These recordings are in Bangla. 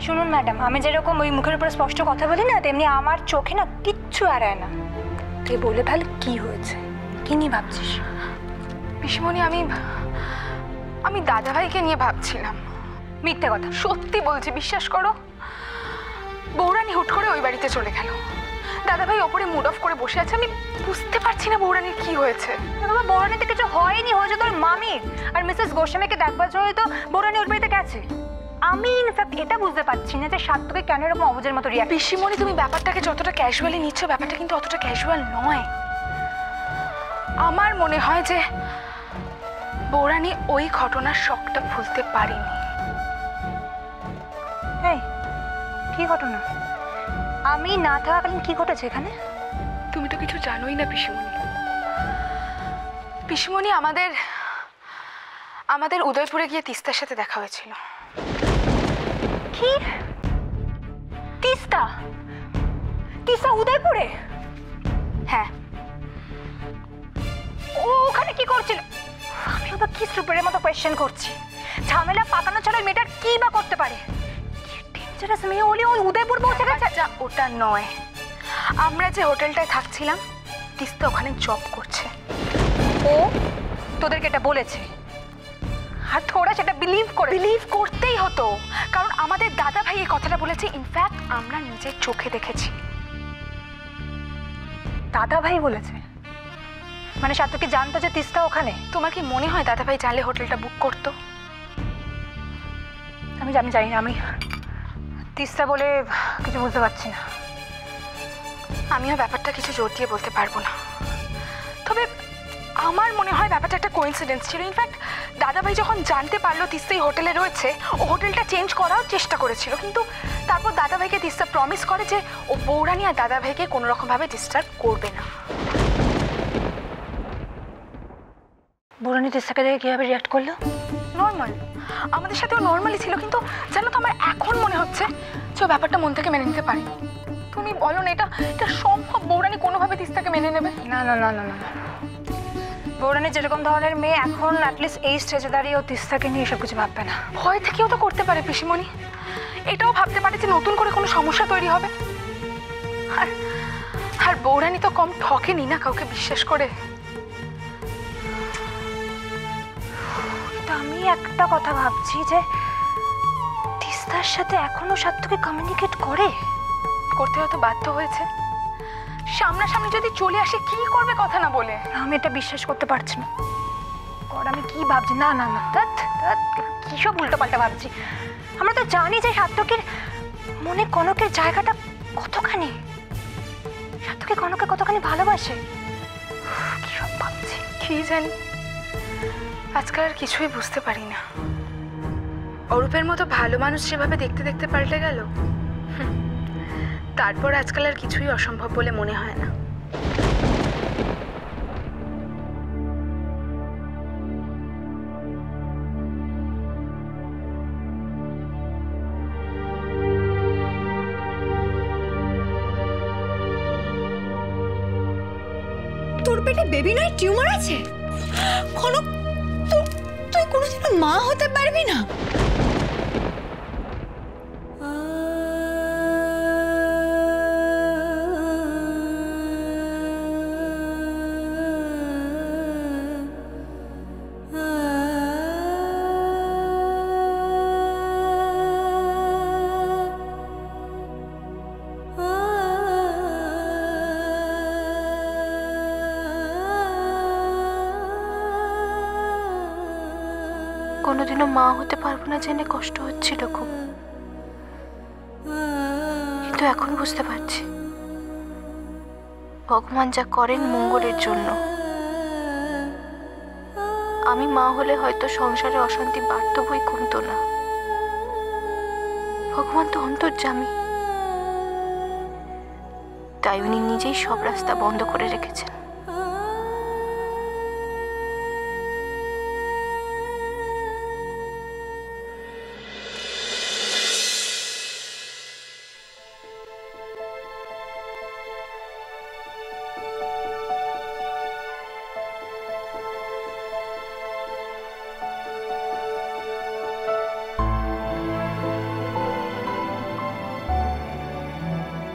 শুনুন ম্যাডাম, আমি যেরকম ওই মুখের উপরে স্পষ্ট কথা বলি না, তেমনি আমার চোখে না কিচ্ছু এড়ায় না। তুই বলে ফেল কি হয়েছে, কি নিয়ে ভাবছিস? পিসিমণি, আমি দাদাভাইকে নিয়ে ভাবছিলাম। মিথ্যে কথা। সত্যি বলছি, বিশ্বাস করো। বৌরানী হুট করে ওই বাড়িতে চলে গেল। দাদাভাই ওপরে মুড অফ করে বসে আছে। আমি বুঝতে পারছি না বৌরানীর কি হয়েছে। বাবা, বৌরানীতে কিছু হয়নি, হয়েছে তোর মামির আর মিসেস গোস্বামীকে দেখবার জন্য তো বৌরানী ওর বাড়িতে গেছে। আমি ইনফ্যাক্ট এটা বুঝতে পারছি না যে সাত্তকে কেন এরকম অবুঝের মতো রিয়াক্ট। পিসিমণি, তুমি ব্যাপারটাকে যতটা ক্যাজুয়ালি নিচ্ছ, ব্যাপারটা কিন্তু অতটা ক্যাজুয়াল নয়। আমার মনে হয় যে বৌরানী ওই ঘটনার শকটা ভুলতে পারেনি। এই কি ঘটনা? আমি না থাকাকালীন কি ঘটেছে এখানে? তুমি তো কিছু জানোই না পিসিমণি। পিসিমণি, আমাদের উদয়পুরে গিয়ে তিস্তার সাথে দেখা হয়েছিল। কি? তিস্তা? তিস্তা উদয়পুরে? হ্যাঁ। ও ওখানে কি করছিল? আমি আবার কি স্টুপিডের মতো কোয়েশ্চেন করছি। ঝামেলা পাকানো ছাড়া মেয়েটার কি বা করতে পারে? কি ডেঞ্জারাস মেয়ে হলে ওই উদয়পুর পৌঁছে গেছে। আচ্ছা, ওটা নয়। আমরা যে হোটেলটায় থাকছিলাম, তিস্তা ওখানে জব করছে। ও তোদেরকে এটা বলেছে আর তোরা সেটা বিলিভ করতেই হতো, কারণ আমাদের দাদা ভাই এই কথাটা বলেছে। ইনফ্যাক্ট আমরা নিজের চোখে দেখেছি। দাদা ভাই বলেছে? মানে সাত্তু কি জানতো যে তিস্তা ওখানে? তোমার কি মনে হয় দাদা ভাই জানলে হোটেলটা বুক করতো? আমি জানি না। আমি তিস্তা বলে কিছু বুঝতে পারছি না। আমিও ব্যাপারটা কিছু জোর দিয়ে বলতে পারবো না। তবে আমার মনে হয় ব্যাপারটা একটা কোইন্সিডেন্স ছিল। ইনফ্যাক্ট দাদাভাই যখন জানতে পারলো তিস্তা এই হোটেলে রয়েছে, ও হোটেলটা চেঞ্জ করার চেষ্টা করেছিল। কিন্তু তারপর দাদাভাইকে তিস্তা প্রমিস করে যে ও বৌরানী আর দাদাভাইকে কোনো রকমভাবে ডিস্টার্ব করবে না। বৌরানী তিস্তাকে দেখে কিভাবে রিয়াক্ট করলো? নর্মাল, আমাদের সাথেও নর্মালি ছিল। কিন্তু জানো তো, আমার এখন মনে হচ্ছে যে ও ব্যাপারটা মন থেকে মেনে নিতে পারে। তুমি বলো না, এটা সম্ভব? বৌরানী কোনোভাবে তিস্তাকে মেনে নেবে? না না না না না। বৌরানী যেরকম ধরনের মেয়ে, এখন অ্যাটলিস্ট এই স্টেজে দাঁড়িয়ে ও তিস্তাকে নিয়ে এসব কিছু ভাববে না। ভয় থেকেও তো করতে পারে পিসিমণি। এটাও ভাবতে পারে যে নতুন করে কোনো সমস্যা তৈরি হবে। আর বৌরানী তো কম ঠকেনি না কাউকে বিশ্বাস করে। তো আমি একটা কথা ভাবছি যে তিস্তার সাথে এখনো সাত্তুকে কমিউনিকেট করতে হয়তো বাধ্য হয়েছে। সামনাসামনি যদি চলে আসে কি করবে কথা না বলে? আমি এটা বিশ্বাস করতে পারছি না। আমি কি ভাবছি? না না না, কি সব উল্টোপাল্টা ভাবছি। আমরা তো জানি যে সাত্তকের মনে কনকের জায়গাটা কতখানি। সাত্তকে কনকে কতখানি ভালোবাসে। কি সব ভাবছি, কি জানি। আজকাল আর কিছুই বুঝতে পারি না। অরূপের মতো ভালো মানুষ যেভাবে দেখতে দেখতে পাল্টে গেল, তারপর আজকাল আর কিছুই অসম্ভব বলে মনে হয় না। তোর পেটে বেবি নয় টিউমার আছে? কনক, তুই কোনোদিনও মা হতে পারবি না। কোনোদিনও মা হতে পারবো না জেনে কষ্ট হচ্ছিল খুব, কিন্তু এখন বুঝতে পারছি ভগবান যা করেন মঙ্গলের জন্য। আমি মা হলে হয়তো সংসারে অশান্তি বাড়তো, বই কমতো না। ভগবান তো অন্তর্যামী, তাই উনি নিজেই সব রাস্তা বন্ধ করে রেখেছেন।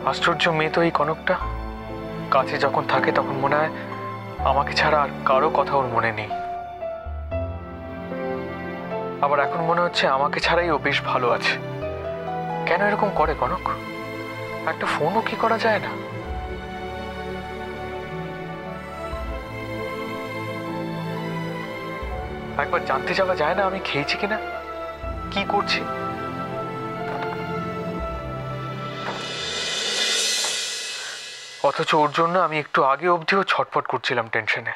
আশ্চর্য মেয়ে তো এই কনকটা। কাছে যখন থাকে তখন মনে হয় আমাকে ছাড়া আর কারো কথা ওর মনে নেই, আবার এখন মনে হচ্ছে আমাকে ছাড়াই ও বেশ ভালো আছে। কেন এরকম করে কনক? একটা ফোনও কি করা যায় না? একবার জানতে যাওয়া যায় না আমি খেয়েছি কিনা, কি করছি? অথচ ওর জন্য আমি একটু আগে অবধিও ছটফট করছিলাম টেনশনে।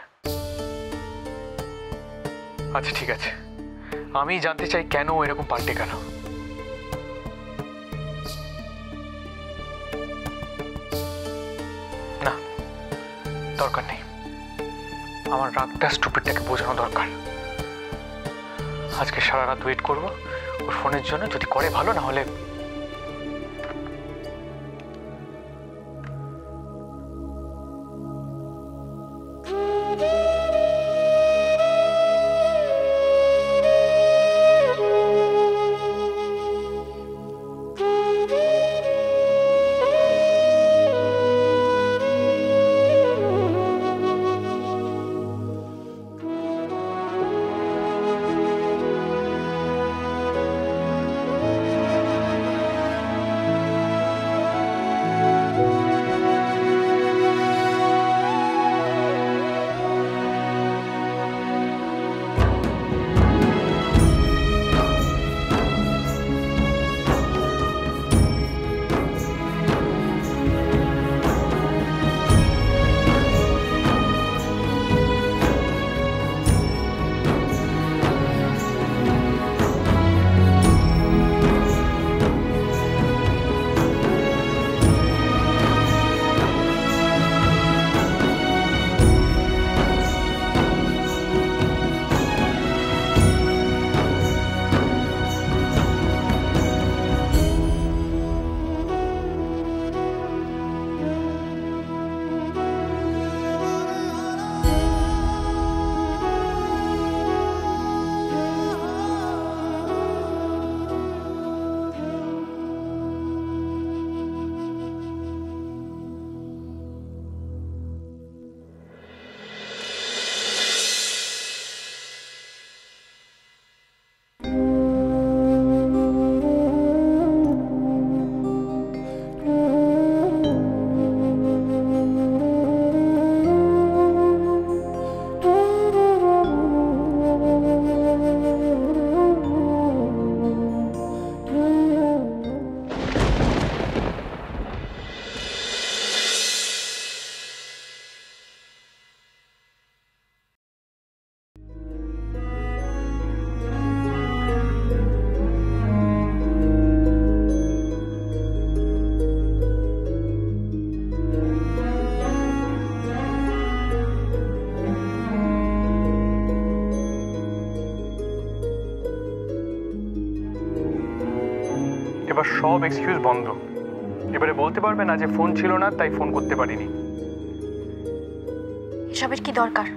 আচ্ছা ঠিক আছে, আমি জানতে চাই কেন ও এরকম পাল্টে গেল। না, দরকার নেই, আমার রাগটা স্টুপিডটাকে বোঝানো দরকার। আজকে সারা রাত ওয়েট করবো ওর ফোনের জন্য, যদি করে ভালো, না হলে এবার সব এক্সকিউজ বন্ধ। এবারে বলতে পারবে না যে ফোন ছিল না তাই ফোন করতে পারিনি। এসবের কি দরকার?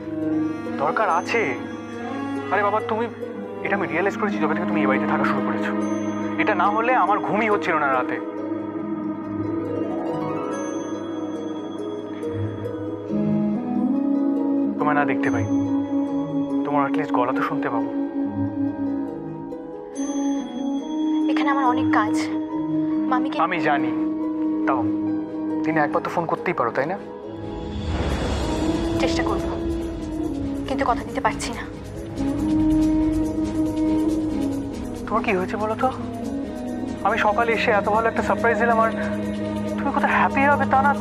দরকার আছে। আরে বাবা, তুমি এটা আমি রিয়েলাইজ করেছি যবে থেকে তুমি এই বাড়িতে থাকা শুরু করেছো। এটা না হলে আমার ঘুমই হচ্ছিল না রাতে। তোমায় না দেখতে পাই, তোমার অ্যাটলিস্ট গলা তো শুনতে পাবো। এখানে আমার অনেক কাজ। মামিকে আমি জানি, তাও দিনে একবার তো ফোন করতেই পারো, তাই না? চেষ্টা করব, কিন্তু কথা দিতে পারছি না। তোমার কি হয়েছে বলো তো? আমি সকালে এসে এত ভালো একটা সারপ্রাইজ দিলাম আর তুমি কোথায় হ্যাপি হবে তা না,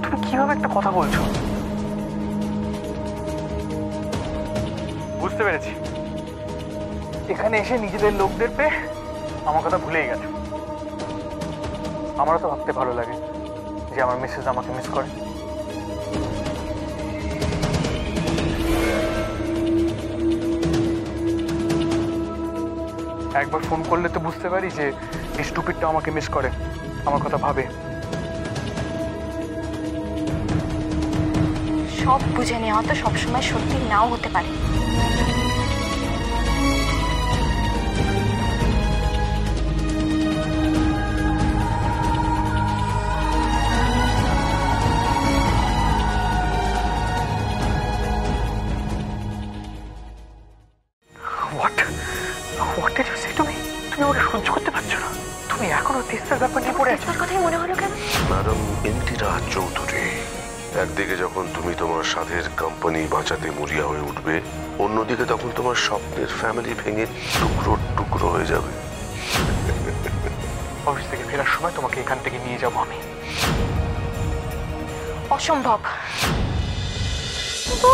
তুমি কিভাবে একটা কথা বলছো? বুঝতে পেরেছি, এখানে এসে নিজেদের লোকদের পেয়ে আমার কথা ভুলেই গেছে। আমারও তো ভাবতে ভালো লাগে যে আমার মিসেস আমাকে মিস করে। একবার ফোন করলে তো বুঝতে পারি যে এই স্টুপিডটা আমাকে মিস করে, আমার কথা ভাবে। সব বুঝে নেওয়া তো সবসময় সত্যি নাও হতে পারে। সহ্য করতে পারছো না? তুমি এখনো তিস্তার ব্যাপার নিয়ে পড়ে আছো? তোর কথাই মনে হলো কেন? ম্যাডাম ইন্দিরা চৌধুরী, একদিকে যখন তুমি তোমার সাধের কোম্পানি বাঁচাতে মরিয়া হয়ে উঠবে, অন্যদিকে তখন তোমার স্বপ্নের ফ্যামিলি ভেঙে টুকরো টুকরো হয়ে যাবে। অফিস থেকে ফেরার সময় তোমাকে এখান থেকে নিয়ে যাবো আমি। অসম্ভব। ও